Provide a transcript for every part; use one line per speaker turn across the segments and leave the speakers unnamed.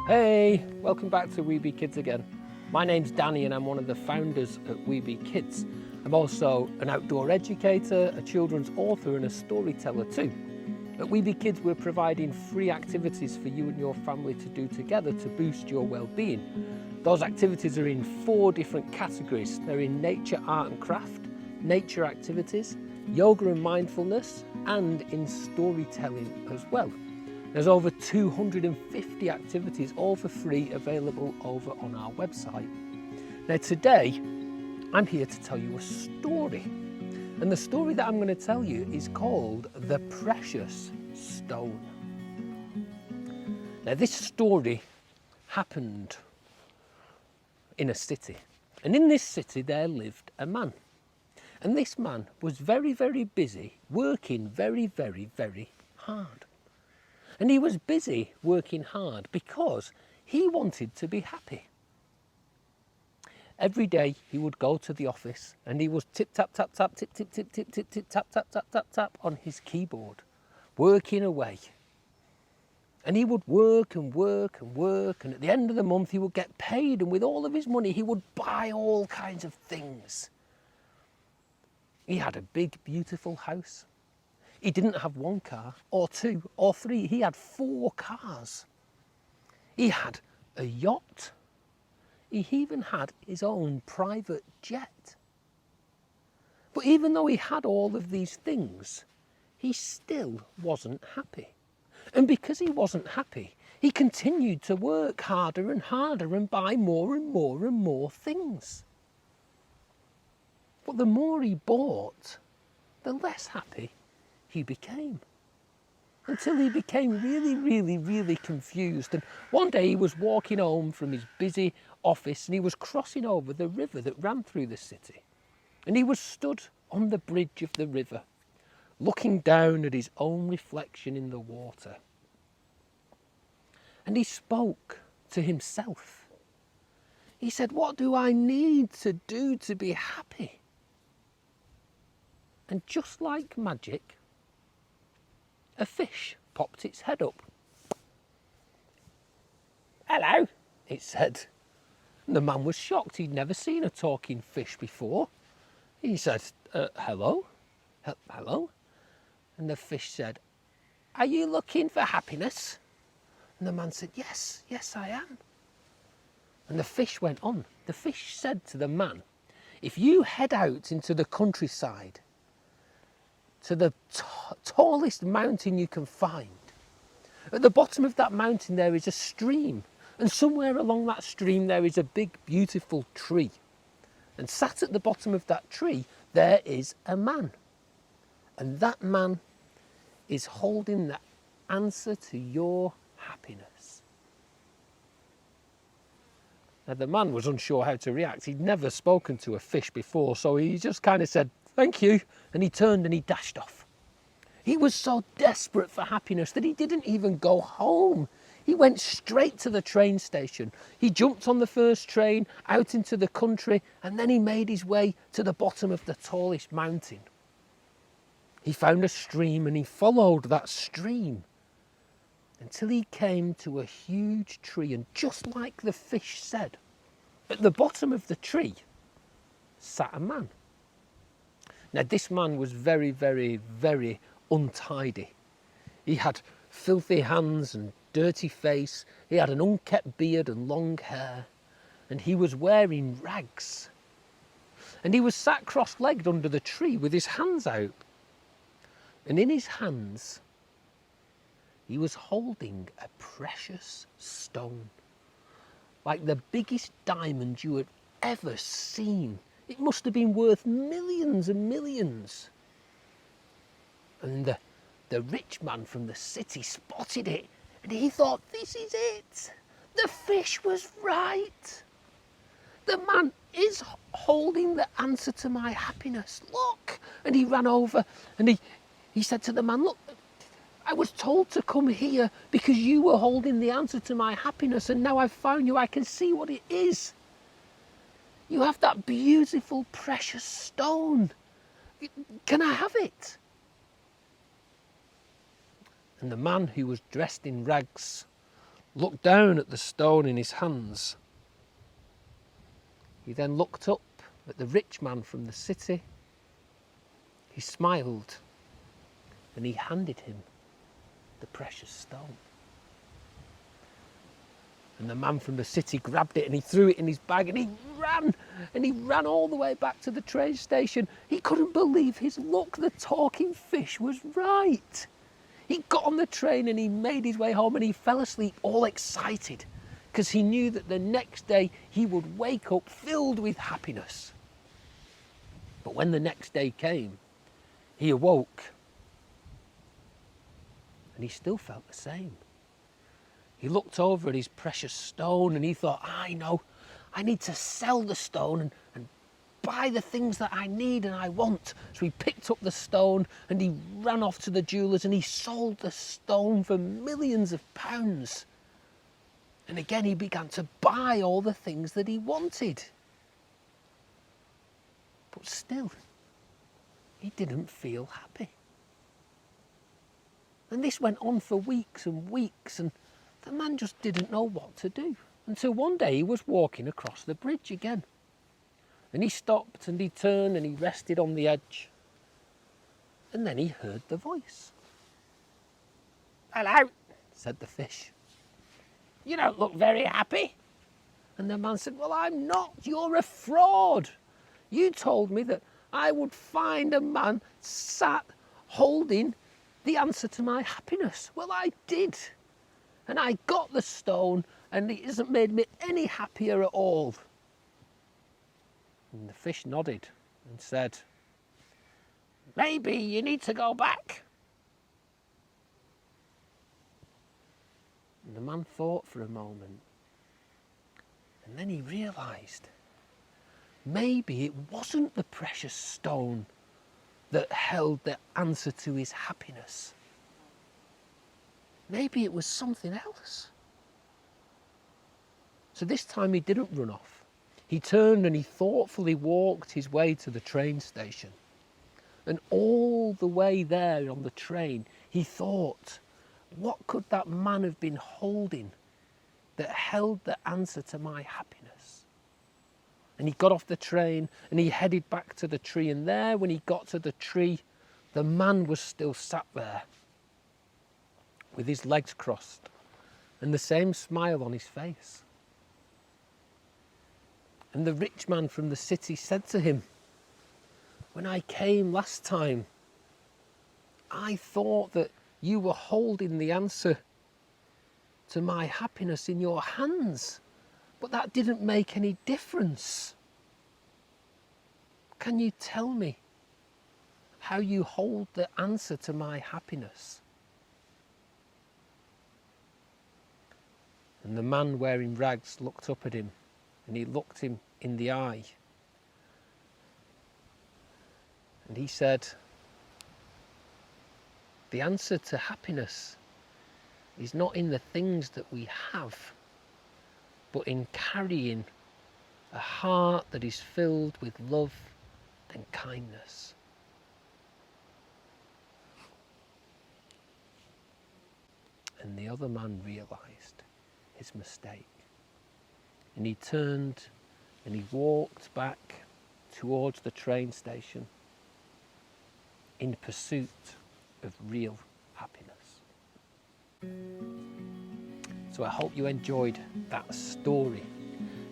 Hey, welcome back to We Be Kids again. My name's Danny and I'm one of the founders at We Be Kids. I'm also an outdoor educator, a children's author and a storyteller too. At We Be Kids we're providing free activities for you and your family to do together to boost your well-being. Those activities are in 4 different categories. They're in nature, art and craft, nature activities, yoga and mindfulness, and in storytelling as well. There's over 250 activities, all for free, available over on our website. Now today, I'm here to tell you a story. And the story that I'm going to tell you is called The Precious Stone. Now this story happened in a city. And in this city there lived a man. And this man was very, very busy, working very, very, very hard. And he was busy working hard because he wanted to be happy. Every day he would go to the office and he was tip, tap, tap, tap, tip, tip, tip, tip, tip, tip, tap, tap, tap, tap, tap on his keyboard, working away. And he would work and work and work, and at the end of the month he would get paid, and with all of his money he would buy all kinds of things. He had a big, beautiful house. He didn't have 1 car, or 2, or 3. He had 4 cars. He had a yacht. He even had his own private jet. But even though he had all of these things, he still wasn't happy. And because he wasn't happy, he continued to work harder and harder and buy more and more and more things. But the more he bought, the less happy he became, until he became really, really, really confused. And one day he was walking home from his busy office and he was crossing over the river that ran through the city. And he was stood on the bridge of the river, looking down at his own reflection in the water. And he spoke to himself. He said, "What do I need to do to be happy?" And just like magic, a fish popped its head up. "Hello," it said. And the man was shocked. He'd never seen a talking fish before. He said, hello? Hello? And the fish said, "Are you looking for happiness?" And the man said, yes, I am. And the fish went on. The fish said to the man, "If you head out into the countryside, to the tallest mountain you can find. At the bottom of that mountain there is a stream, and somewhere along that stream there is a big beautiful tree. And sat at the bottom of that tree there is a man. And that man is holding the answer to your happiness." Now the man was unsure how to react. He'd never spoken to a fish before, so he just kind of said, "Thank you," and he turned and he dashed off. He was so desperate for happiness that he didn't even go home. He went straight to the train station. He jumped on the first train out into the country, and then he made his way to the bottom of the tallest mountain. He found a stream and he followed that stream until he came to a huge tree, and just like the fish said, at the bottom of the tree sat a man. Now this man was very, very, very untidy. He had filthy hands and dirty face. He had an unkempt beard and long hair, and he was wearing rags. And he was sat cross-legged under the tree with his hands out. And in his hands, he was holding a precious stone, like the biggest diamond you had ever seen. It must have been worth millions and millions. And the rich man from the city spotted it, and he thought, "This is it. The fish was right. The man is holding the answer to my happiness. Look." And he ran over and he said to the man, "Look, I was told to come here because you were holding the answer to my happiness, and now I've found you. I can see what it is. You have that beautiful, precious stone. Can I have it?" And the man, who was dressed in rags, looked down at the stone in his hands. He then looked up at the rich man from the city. He smiled and he handed him the precious stone. And the man from the city grabbed it and he threw it in his bag and he ran all the way back to the train station. He couldn't believe his luck. The talking fish was right. He got on the train and he made his way home and he fell asleep all excited because he knew that the next day he would wake up filled with happiness. But when the next day came, he awoke and he still felt the same. He looked over at his precious stone and he thought, I know, I need to sell the stone and buy the things that I need and I want. So he picked up the stone and he ran off to the jeweller's and he sold the stone for millions of pounds. And again he began to buy all the things that he wanted. But still, he didn't feel happy. And this went on for weeks and weeks, and the man just didn't know what to do. Until one day he was walking across the bridge again. And he stopped and he turned and he rested on the edge. And then he heard the voice. "Hello," said the fish. "You don't look very happy." And the man said, "Well, I'm not. You're a fraud. You told me that I would find a man sat holding the answer to my happiness. Well, I did. And I got the stone and it hasn't made me any happier at all." And the fish nodded and said, "Maybe you need to go back." And the man thought for a moment. And then he realised maybe it wasn't the precious stone that held the answer to his happiness. Maybe it was something else. So this time he didn't run off. He turned and he thoughtfully walked his way to the train station. And all the way there on the train, he thought, what could that man have been holding that held the answer to my happiness? And he got off the train and he headed back to the tree. And there, when he got to the tree, the man was still sat there with his legs crossed and the same smile on his face. And the rich man from the city said to him, "When I came last time, I thought that you were holding the answer to my happiness in your hands, but that didn't make any difference. Can you tell me how you hold the answer to my happiness?" And the man wearing rags looked up at him and he looked him in the eye. And he said, "The answer to happiness is not in the things that we have, but in carrying a heart that is filled with love and kindness." And the other man realised his mistake. And he turned and he walked back towards the train station in pursuit of real happiness. So I hope you enjoyed that story,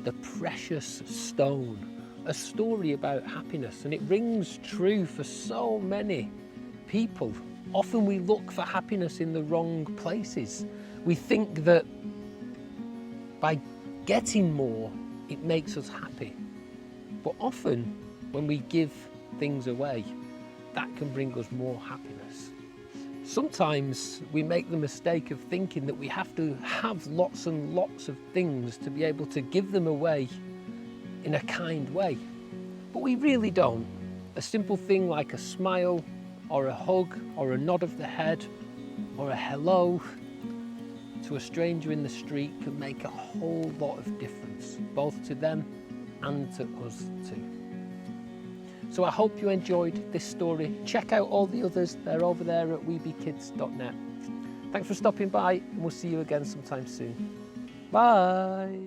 The Precious Stone, a story about happiness, and it rings true for so many people. Often we look for happiness in the wrong places. We think that by getting more, it makes us happy. But often when we give things away, that can bring us more happiness. Sometimes we make the mistake of thinking that we have to have lots and lots of things to be able to give them away in a kind way. But we really don't. A simple thing like a smile or a hug or a nod of the head or a hello to a stranger in the street can make a whole lot of difference, both to them and to us too. So I hope you enjoyed this story. Check out all the others. They're over there at weebekids.net. Thanks for stopping by, and we'll see you again sometime soon. Bye.